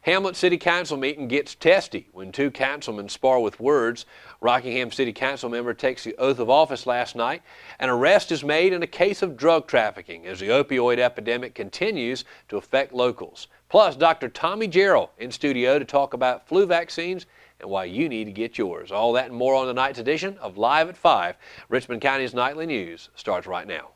Hamlet City Council meeting gets testy when two councilmen spar with words. Rockingham City Council member takes the oath of office last night. An arrest is made in a case of drug trafficking as the opioid epidemic continues to affect locals. Plus, Dr. Tommy Jarrell in studio to talk about flu vaccines and why you need to get yours. All that and more on tonight's edition of Live at 5. Richmond County's Nightly News starts right now.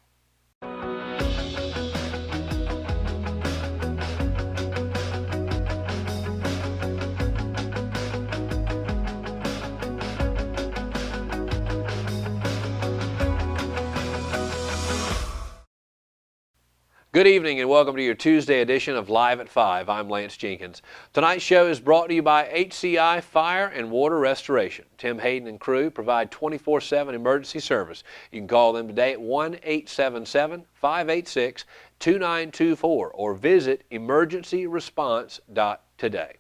Good evening and welcome to your Tuesday edition of Live at 5. I'm Lance Jenkins. Tonight's show is brought to you by HCI Fire and Water Restoration. Tim Hayden and crew provide 24/7 emergency service. You can call them today at 1-877-586-2924 or visit emergencyresponse.today.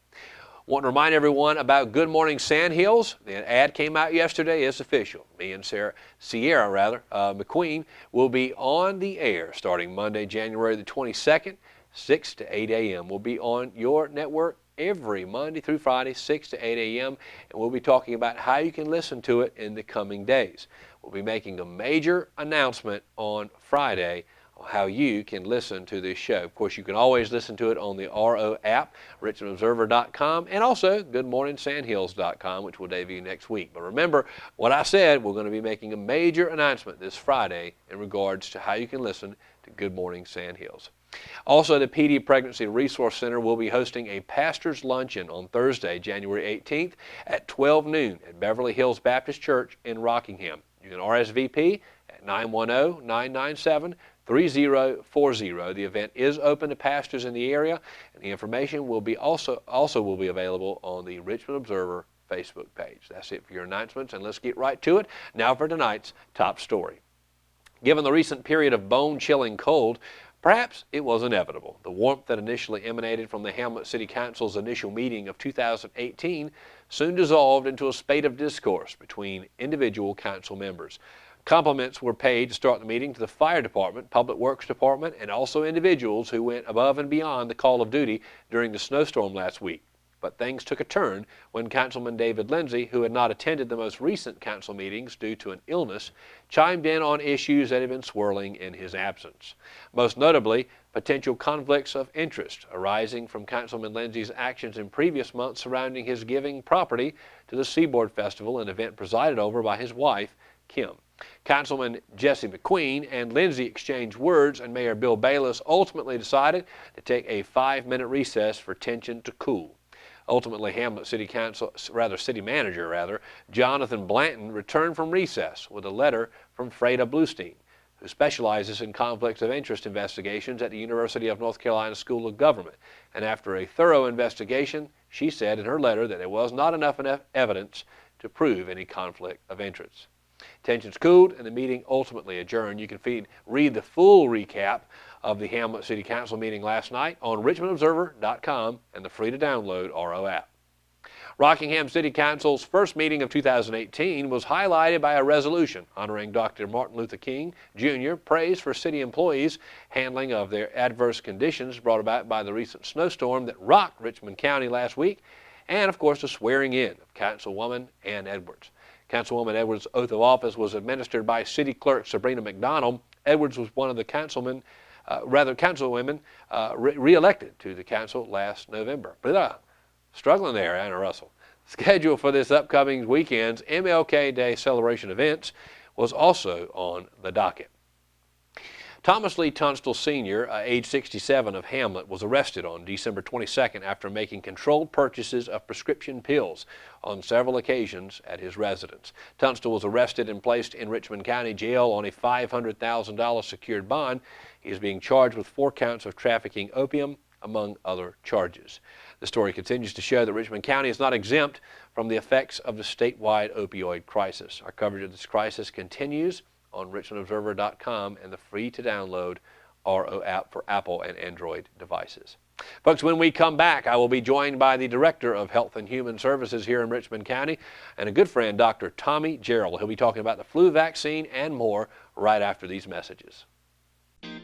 Want to remind everyone about Good Morning Sandhills. The ad came out yesterday. It's official. Me and Sierra McQueen will be on the air starting Monday, January the 22nd, 6 to 8 a.m. We'll be on your network every Monday through Friday, 6 to 8 a.m., and we'll be talking about how you can listen to it in the coming days. We'll be making a major announcement on Friday how you can listen to this show. Of course, you can always listen to it on the RO app, richmondobserver.com, and also goodmorningsandhills.com, which will debut next week. But remember what I said, we're going to be making a major announcement this Friday in regards to how you can listen to Good Morning Sandhills. Also, the PD Pregnancy Resource Center will be hosting a pastor's luncheon on Thursday, January 18th at 12 noon at Beverly Hills Baptist Church in Rockingham. You can RSVP at 910-997-3040. The event is open to pastors in the area, and the information will be also will be available on the Richmond Observer Facebook page. That's it for your announcements, and let's get right to it. Now for tonight's top story. Given the recent period of bone-chilling cold, perhaps it was inevitable. The warmth that initially emanated from the Hamlet City Council's initial meeting of 2018 soon dissolved into a spate of discourse between individual council members. Compliments were paid to start the meeting to the Fire Department, Public Works Department, and also individuals who went above and beyond the call of duty during the snowstorm last week. But things took a turn when Councilman David Lindsay, who had not attended the most recent council meetings due to an illness, chimed in on issues that had been swirling in his absence. Most notably, potential conflicts of interest arising from Councilman Lindsay's actions in previous months surrounding his giving property to the Seaboard Festival, an event presided over by his wife, Kim. Councilman Jesse McQueen and Lindsay exchanged words, and Mayor Bill Bayless ultimately decided to take a 5-minute recess for tension to cool. Ultimately, Hamlet City Manager Jonathan Blanton returned from recess with a letter from Freda Bluestein, who specializes in conflicts of interest investigations at the University of North Carolina School of Government. And after a thorough investigation, she said in her letter that there was not enough evidence to prove any conflict of interest. Tensions cooled and the meeting ultimately adjourned. You can read the full recap of the Hamlet City Council meeting last night on richmondobserver.com and the free-to-download RO app. Rockingham City Council's first meeting of 2018 was highlighted by a resolution honoring Dr. Martin Luther King Jr. praise for city employees' handling of their adverse conditions brought about by the recent snowstorm that rocked Richmond County last week, and of course the swearing in of Councilwoman Ann Edwards. Councilwoman Edwards' oath of office was administered by City Clerk Sabrina McDonald. Edwards was one of the councilwomen re-elected to the council last November. Struggling there, Anna Russell. Schedule for this upcoming weekend's MLK Day celebration events was also on the docket. Thomas Lee Tunstall Sr., age 67 of Hamlet, was arrested on December 22nd after making controlled purchases of prescription pills on several occasions at his residence. Tunstall was arrested and placed in Richmond County Jail on a $500,000 secured bond. He is being charged with 4 counts of trafficking opium, among other charges. The story continues to show that Richmond County is not exempt from the effects of the statewide opioid crisis. Our coverage of this crisis continues on richmondobserver.com and the free-to-download RO app for Apple and Android devices. Folks, when we come back, I will be joined by the Director of Health and Human Services here in Richmond County and a good friend, Dr. Tommy Jarrell. He'll be talking about the flu vaccine and more right after these messages.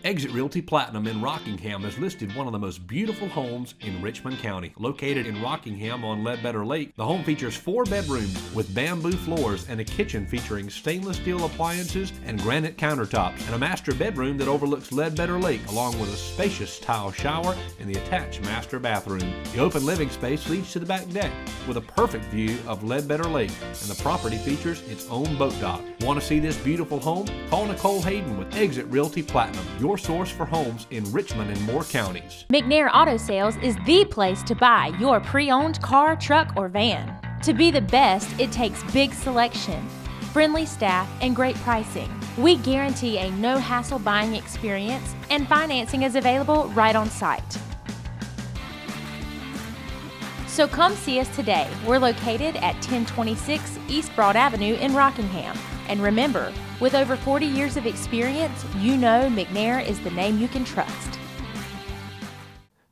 Exit Realty Platinum in Rockingham has listed one of the most beautiful homes in Richmond County. Located in Rockingham on Ledbetter Lake, the home features 4 bedrooms with bamboo floors and a kitchen featuring stainless steel appliances and granite countertops, and a master bedroom that overlooks Ledbetter Lake, along with a spacious tile shower and the attached master bathroom. The open living space leads to the back deck with a perfect view of Ledbetter Lake, and the property features its own boat dock. Want to see this beautiful home? Call Nicole Hayden with Exit Realty Platinum, your source for homes in Richmond and Moore counties. McNair Auto Sales is the place to buy your pre-owned car, truck, or van. To be the best, it takes big selection, friendly staff, and great pricing. We guarantee a no-hassle buying experience, and financing is available right on site. So come see us today. We're located at 1026 East Broad Avenue in Rockingham. And remember, with over 40 years of experience, you know McNair is the name you can trust.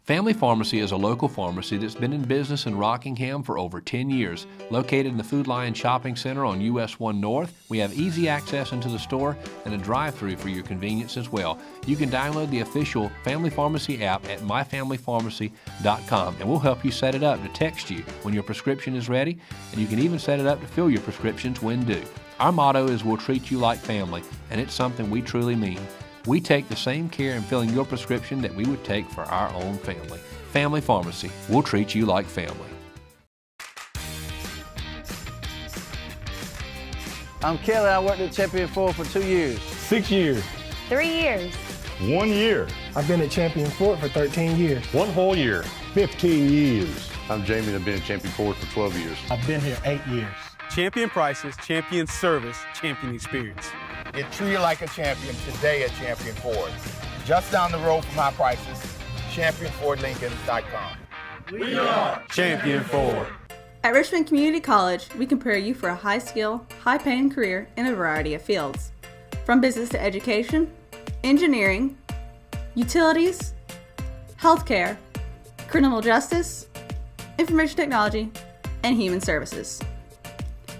Family Pharmacy is a local pharmacy that's been in business in Rockingham for over 10 years. Located in the Food Lion Shopping Center on US 1 North, we have easy access into the store and a drive-thru for your convenience as well. You can download the official Family Pharmacy app at myfamilypharmacy.com, and we'll help you set it up to text you when your prescription is ready, and you can even set it up to fill your prescriptions when due. Our motto is we'll treat you like family, and it's something we truly mean. We take the same care in filling your prescription that we would take for our own family. Family Pharmacy, we'll treat you like family. I'm Kelly. I worked at Champion Ford for 2 years. 6 years. 3 years. 1 year. I've been at Champion Ford for 13 years. 1 whole year. 15 years. I'm Jamie and I've been at Champion Ford for 12 years. I've been here 8 years. Champion prices, champion service, champion experience. Get treated like a champion today at Champion Ford. Just down the road from our prices, championfordlincoln.com. We are Champion Ford. At Richmond Community College, we can prepare you for a high-skill, high-paying career in a variety of fields. From business to education, engineering, utilities, healthcare, criminal justice, information technology, and human services.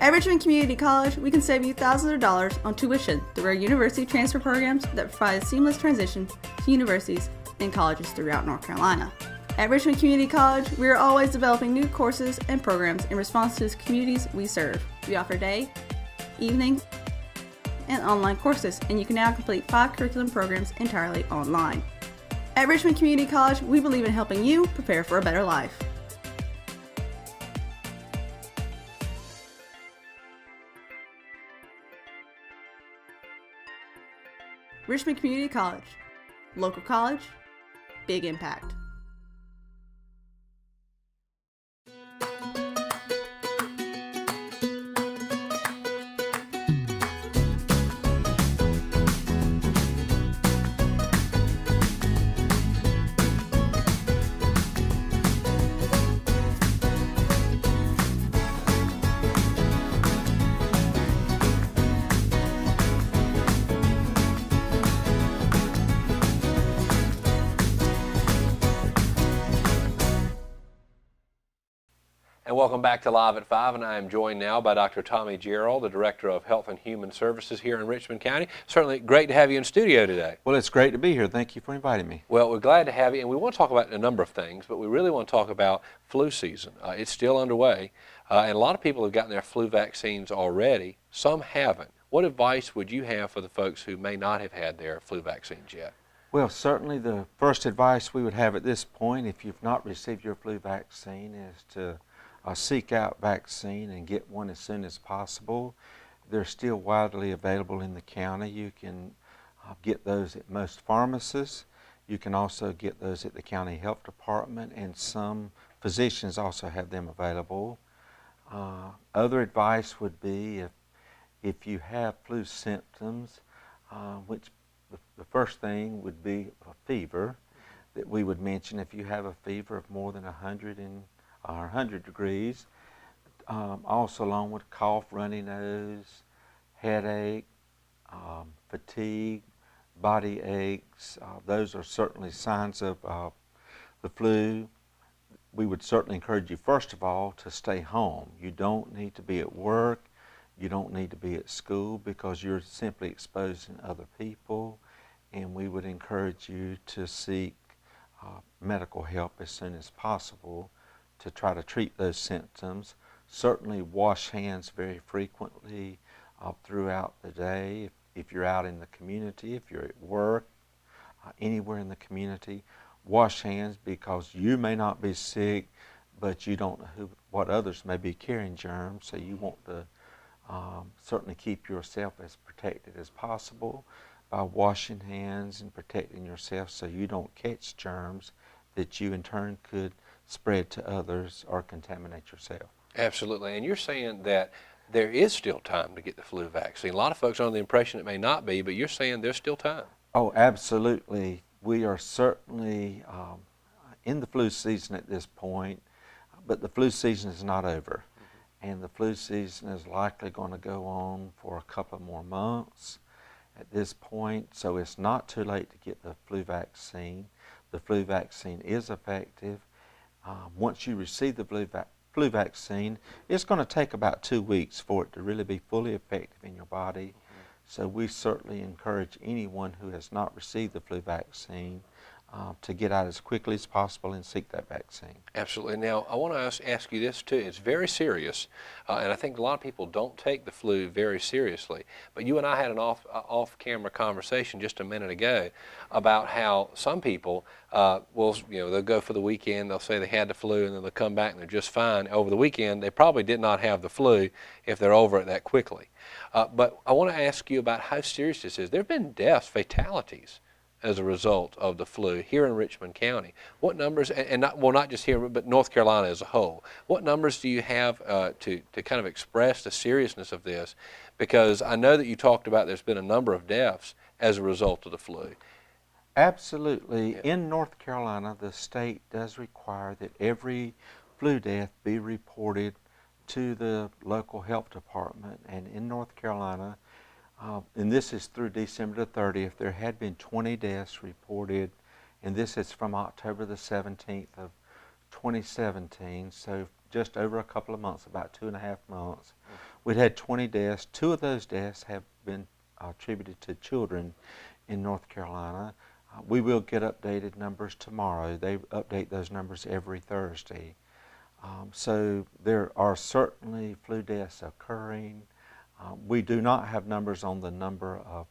At Richmond Community College, we can save you thousands of dollars on tuition through our university transfer programs that provide a seamless transition to universities and colleges throughout North Carolina. At Richmond Community College, we are always developing new courses and programs in response to the communities we serve. We offer day, evening, and online courses, and you can now complete 5 curriculum programs entirely online. At Richmond Community College, we believe in helping you prepare for a better life. Richmond Community College. Local college, big impact. And welcome back to Live at 5, and I am joined now by Dr. Tommy Gerald, the Director of Health and Human Services here in Richmond County. Certainly great to have you in studio today. Well, it's great to be here. Thank you for inviting me. Well, we're glad to have you, and we want to talk about a number of things, but we really want to talk about flu season. It's still underway, and a lot of people have gotten their flu vaccines already. Some haven't. What advice would you have for the folks who may not have had their flu vaccines yet? Well, certainly the first advice we would have at this point, if you've not received your flu vaccine, is to seek out vaccine and get one as soon as possible. They're still widely available in the county. You can get those at most pharmacists. You can also get those at the county health department, and some physicians also have them available. Other advice would be if you have flu symptoms, which the first thing would be a fever that we would mention. If you have a fever of more than 100 degrees, also along with cough, runny nose, headache, fatigue, body aches. Those are certainly signs of the flu. We would certainly encourage you, first of all, to stay home. You don't need to be at work. You don't need to be at school, because you're simply exposing other people. and we would encourage you to seek medical help as soon as possible to try to treat those symptoms. Certainly wash hands very frequently throughout the day. If you're out in the community, if you're at work, anywhere in the community, wash hands, because you may not be sick, but you don't know what others may be carrying germs, so you want to certainly keep yourself as protected as possible by washing hands and protecting yourself so you don't catch germs that you in turn could spread to others or contaminate yourself. Absolutely. And you're saying that there is still time to get the flu vaccine. A lot of folks are under the impression it may not be, but you're saying there's still time. Oh, absolutely. We are certainly in the flu season at this point, but the flu season is not over. And the flu season is likely going to go on for a couple more months at this point, so it's not too late to get the flu vaccine. The flu vaccine is effective. Once you receive the flu vaccine, it's going to take about 2 weeks for it to really be fully effective in your body. So we certainly encourage anyone who has not received the flu vaccine to get out as quickly as possible and seek that vaccine. Absolutely. Now, I want to ask you this too. It's very serious, and I think a lot of people don't take the flu very seriously. But you and I had an off-camera conversation just a minute ago about how some people they'll go for the weekend, they'll say they had the flu, and then they'll come back and they're just fine. Over the weekend, they probably did not have the flu if they're over it that quickly. But I want to ask you about how serious this is. There have been deaths, fatalities, as a result of the flu here in Richmond County. What numbers, and not just here, but North Carolina as a whole, what numbers do you have to kind of express the seriousness of this? Because I know that you talked about there's been a number of deaths as a result of the flu. Absolutely. Yeah. In North Carolina, the state does require that every flu death be reported to the local health department. And in North Carolina, and this is through December the 30th, there had been 20 deaths reported, and this is from October the 17th of 2017, so just over a couple of months, about 2.5 months. We'd had 20 deaths. 2 of those deaths have been attributed to children in North Carolina. We will get updated numbers tomorrow. They update those numbers every Thursday. So there are certainly flu deaths occurring. We do not have numbers on the number of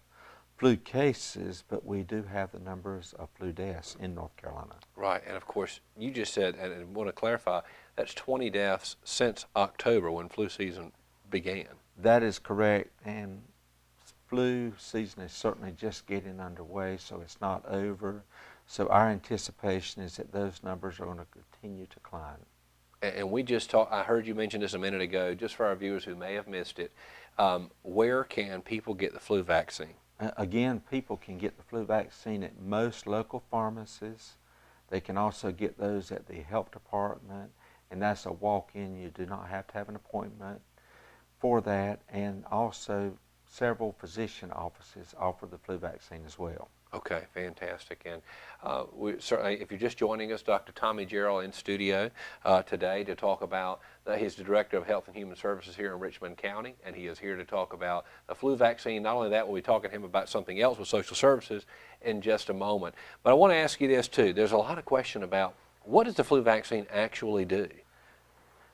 flu cases, but we do have the numbers of flu deaths in North Carolina. Right, and of course, you just said, and I want to clarify, that's 20 deaths since October when flu season began. That is correct, and flu season is certainly just getting underway, so it's not over. So our anticipation is that those numbers are going to continue to climb. And we just talked, I heard you mention this a minute ago, just for our viewers who may have missed it, where can people get the flu vaccine? Again, people can get the flu vaccine at most local pharmacies. They can also get those at the health department, and that's a walk-in. You do not have to have an appointment for that, and also several physician offices offer the flu vaccine as well. Okay, fantastic. And we certainly, if you're just joining us, Dr. Tommy Jarrell in studio today to talk about, he's the Director of Health and Human Services here in Richmond County, and he is here to talk about the flu vaccine. Not only that, we'll be talking to him about something else with social services in just a moment. But I want to ask you this too. There's a lot of question about what does the flu vaccine actually do?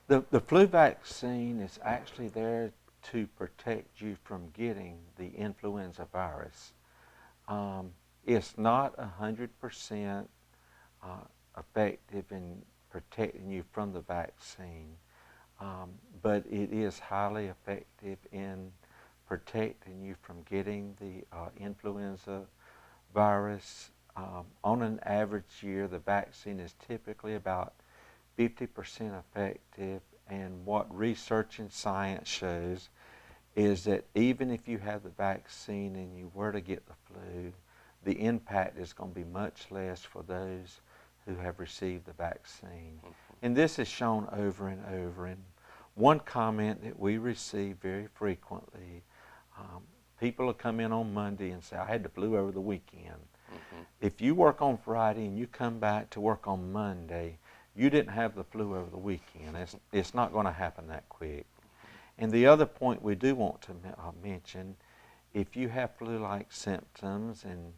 The flu vaccine is actually there to protect you from getting the influenza virus. It's not 100% effective in protecting you from the vaccine, but it is highly effective in protecting you from getting the influenza virus. On an average year, the vaccine is typically about 50% effective, and what research and science shows is that even if you have the vaccine and you were to get the flu, the impact is going to be much less for those who have received the vaccine. And this is shown over and over. And one comment that we receive very frequently, people will come in on Monday and say, I had the flu over the weekend. If you work on Friday and you come back to work on Monday, you didn't have the flu over the weekend. It's not going to happen that quick. And the other point we do want to mention, if you have flu-like symptoms and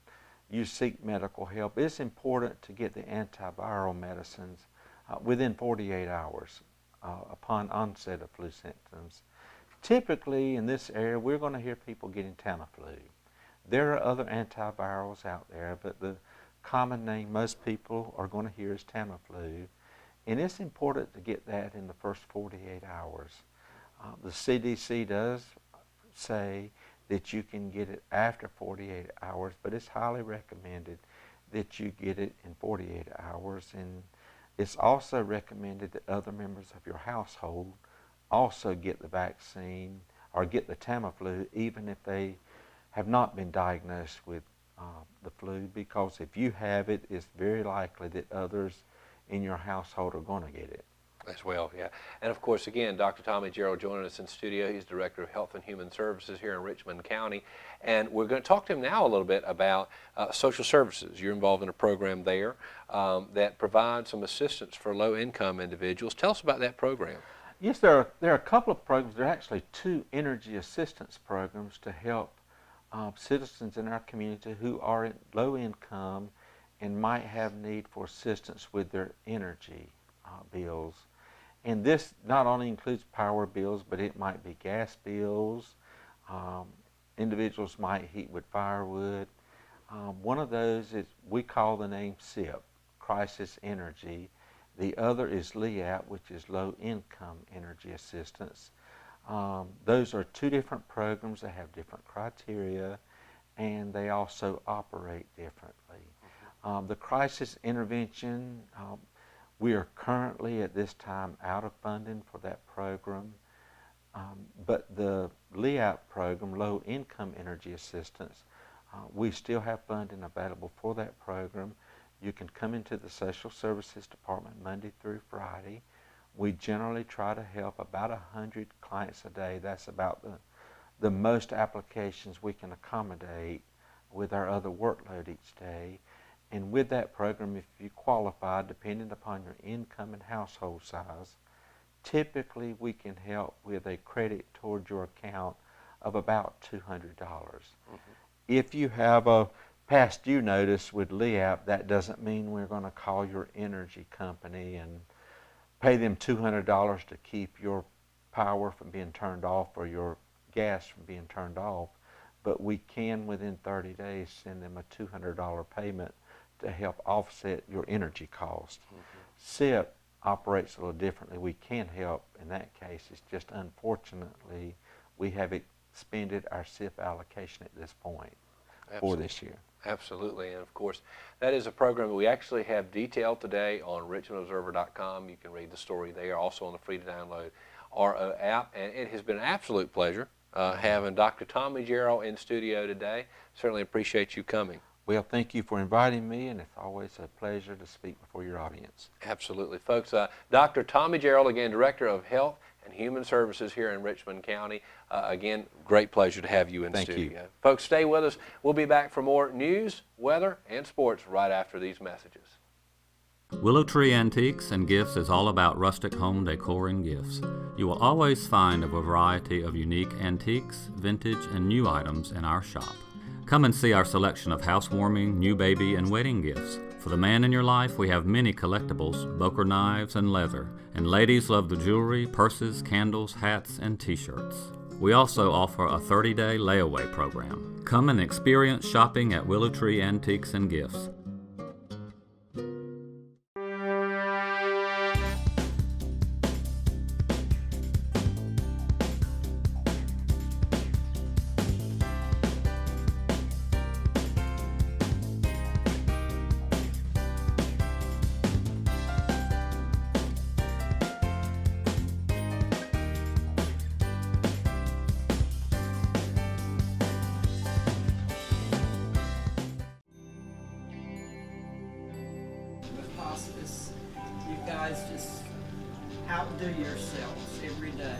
you seek medical help. It's important to get the antiviral medicines within 48 hours upon onset of flu symptoms. Typically in this area, we're going to hear people getting Tamiflu. There are other antivirals out there, but the common name most people are going to hear is Tamiflu. And it's important to get that in the first 48 hours. The CDC does say that you can get it after 48 hours, but it's highly recommended that you get it in 48 hours. And it's also recommended that other members of your household also get the vaccine or get the Tamiflu, even if they have not been diagnosed with the flu, because if you have it, it's very likely that others in your household are going to get it. As well, yeah. And of course, again, Dr. Tommy Gerald joining us in studio. He's Director of Health and Human Services here in Richmond County. And we're going to talk to him now a little bit about social services. You're involved in a program there that provides some assistance for low-income individuals. Tell us about that program. Yes, there are a couple of programs. There are actually 2 energy assistance programs to help citizens in our community who are at low income and might have need for assistance with their energy bills. And this not only includes power bills, but it might be gas bills. Individuals might heat with firewood. One of those is, we call the name CIP, Crisis Energy. The other is LEAP, which is Low Income Energy Assistance. Those are 2 different programs that have different criteria, and they also operate differently. The crisis intervention, we are currently at this time out of funding for that program, but the LEAP program, Low Income Energy Assistance, we still have funding available for that program. You can come into the Social Services Department Monday through Friday. We generally try to help about 100 clients a day. That's about the most applications we can accommodate with our other workload each day. And with that program, if you qualify, depending upon your income and household size, typically we can help with a credit toward your account of about $200. If you have a past due notice with LEAP, that doesn't mean we're going to call your energy company and pay them $200 to keep your power from being turned off or your gas from being turned off, but we can within 30 days send them a $200 payment to help offset your energy cost. CIP operates a little differently. We can help in that case. It's just unfortunately we have expended our CIP allocation at this point for this year. Absolutely, and of course, that is a program that we actually have detailed today on richmondobserver.com. You can read the story there, also on the free to download RO app, and it has been an absolute pleasure having Dr. Tommy Gerald in studio today. Certainly appreciate you coming. Well, thank you for inviting me, and it's always a pleasure to speak before your audience. Absolutely, folks. Dr. Tommy Gerald, again, Director of Health and Human Services here in Richmond County. Again, great pleasure to have you in studio. Thank you. Folks, stay with us. We'll be back for more news, weather, and sports right after these messages. Willow Tree Antiques and Gifts is all about rustic home decor and gifts. You will always find a variety of unique antiques, vintage, and new items in our shop. Come and see our selection of housewarming, new baby, and wedding gifts. For the man in your life, we have many collectibles, Boker knives, and leather. And ladies love the jewelry, purses, candles, hats, and t-shirts. We also offer a 30-day layaway program. Come and experience shopping at Willow Tree Antiques and Gifts. Hospice, you guys just outdo yourselves every day.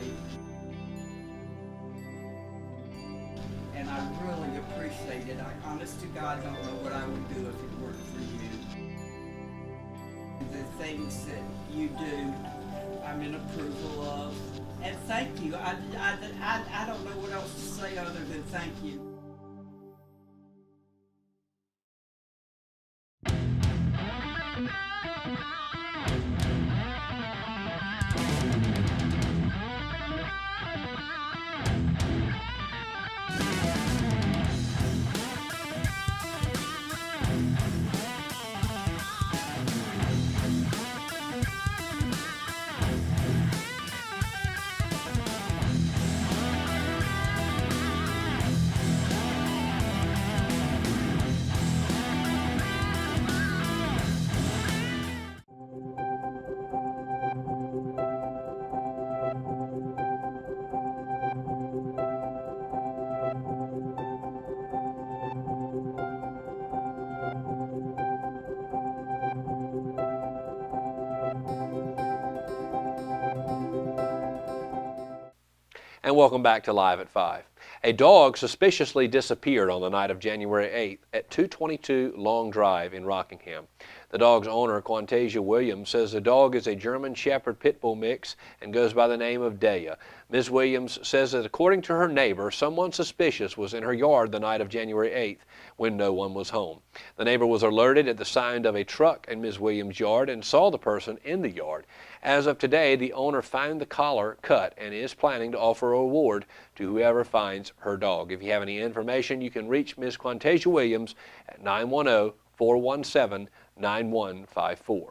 And I really appreciate it. I honest to God don't know what I would do if it weren't for you. The things that you do, I'm in approval of. And thank you. I don't know what else to say other than thank you. And welcome back to Live at 5. A dog suspiciously disappeared on the night of January 8th at 222 Long Drive in Rockingham. The dog's owner, Quantasia Williams, says the dog is a German Shepherd Pit Bull mix and goes by the name of Deya. Ms. Williams says that according to her neighbor, someone suspicious was in her yard the night of January 8th when no one was home. The neighbor was alerted at the sound of a truck in Ms. Williams' yard and saw the person in the yard. As of today, the owner found the collar cut and is planning to offer a reward to whoever finds her dog. If you have any information, you can reach Ms. Quantasia Williams at 910-417-9154.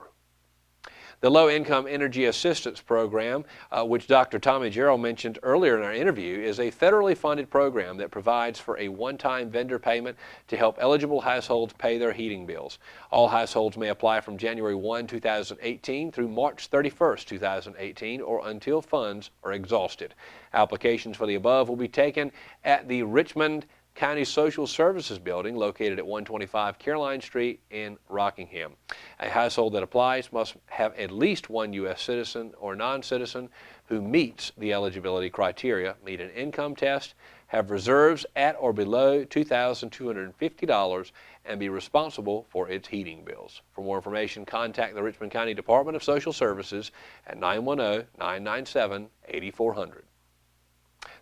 The Low-Income Energy Assistance Program, which Dr. Tommy Jarrell mentioned earlier in our interview, is a federally funded program that provides for a one-time vendor payment to help eligible households pay their heating bills. All households may apply from January 1, 2018 through March 31, 2018, or until funds are exhausted. Applications for the above will be taken at the Richmond County Social Services Building located at 125 Caroline Street in Rockingham. A household that applies must have at least one U.S. citizen or non-citizen who meets the eligibility criteria, meet an income test, have reserves at or below $2,250, and be responsible for its heating bills. For more information, contact the Richmond County Department of Social Services at 910-997-8400.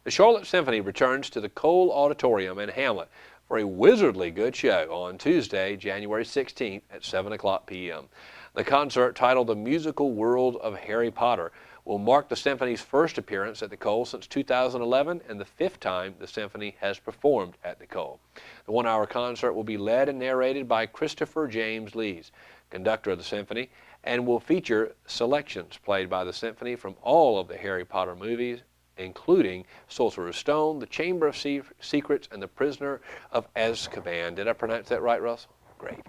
The Charlotte Symphony returns to the Cole Auditorium in Hamlet for a wizardly good show on Tuesday, January 16th at 7 o'clock p.m. The concert, titled The Musical World of Harry Potter, will mark the Symphony's first appearance at the Cole since 2011 and the fifth time the Symphony has performed at the Cole. The one-hour concert will be led and narrated by Christopher James Lees, conductor of the Symphony, and will feature selections played by the Symphony from all of the Harry Potter movies, including Sorcerer's Stone, The Chamber of Secrets, and The Prisoner of Azkaban. Did I pronounce that right, Russell? Great.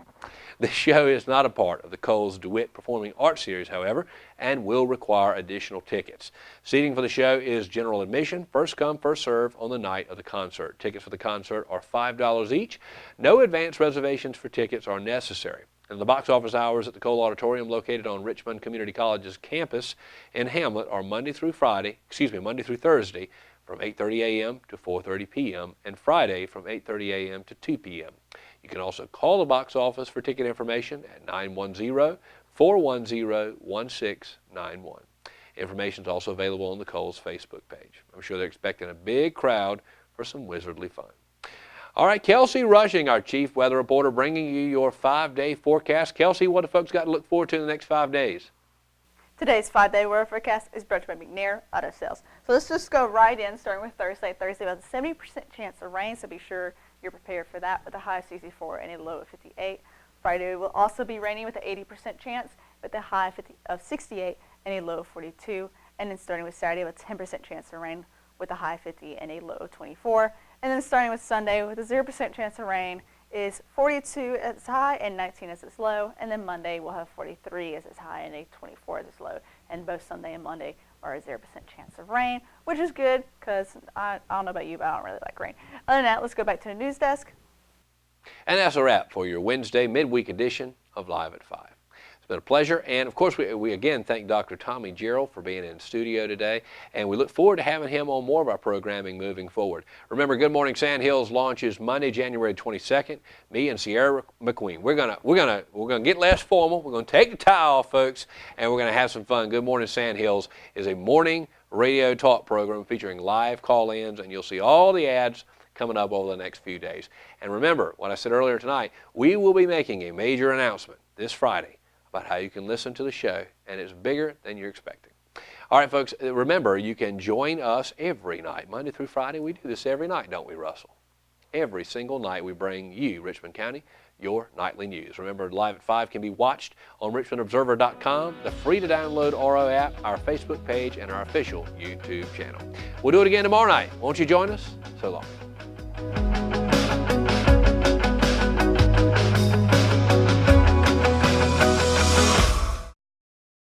The show is not a part of the Cole's DeWitt Performing Arts Series, however, and will require additional tickets. Seating for the show is general admission, first come, first serve on the night of the concert. Tickets for the concert are $5 each. No advance reservations for tickets are necessary. And the box office hours at the Cole Auditorium, located on Richmond Community College's campus in Hamlet, are Monday through Thursday from 8:30 a.m. to 4:30 p.m. and Friday from 8:30 a.m. to 2 p.m. You can also call the box office for ticket information at 910-410-1691. Information is also available on the Cole's Facebook page. I'm sure they're expecting a big crowd for some wizardly fun. All right, Kelsey Rushing, our chief weather reporter, bringing you your 5-day forecast. Kelsey, what do folks got to look forward to in the next 5 days? Today's 5-day weather forecast is brought to you by McNair Auto Sales. So let's just go right in, starting with Thursday. Thursday, about a 70% chance of rain, so be sure you're prepared for that with a high of 64 and a low of 58. Friday will also be raining with an 80% chance with a high of 68 and a low of 42. And then starting with Saturday, with a 10% chance of rain with a high of 50 and a low of 24. And then starting with Sunday, with a 0% chance of rain, is 42 as its high and 19 as its low. And then Monday, we'll have 43 as its high and a 24 as its low. And both Sunday and Monday are a 0% chance of rain, which is good because I don't know about you, but I don't really like rain. Other than that, let's go back to the news desk. And that's a wrap for your Wednesday midweek edition of Live at 5. It's been a pleasure, and of course we again thank Dr. Tommy Jarrell for being in studio today, and we look forward to having him on more of our programming moving forward. Remember, Good Morning Sand Hills launches Monday, January 22nd. Me and Sierra McQueen. We're gonna get less formal. We're gonna take the tie off, folks, and we're gonna have some fun. Good Morning Sand Hills is a morning radio talk program featuring live call-ins, and you'll see all the ads coming up over the next few days. And remember what I said earlier tonight, we will be making a major announcement this Friday about how you can listen to the show, and it's bigger than you're expecting. All right, folks, remember, you can join us every night, Monday through Friday. We do this every night, don't we, Russell? Every single night we bring you, Richmond County, your nightly news. Remember, Live at 5 can be watched on richmondobserver.com, the free-to-download RO app, our Facebook page, and our official YouTube channel. We'll do it again tomorrow night. Won't you join us? So long.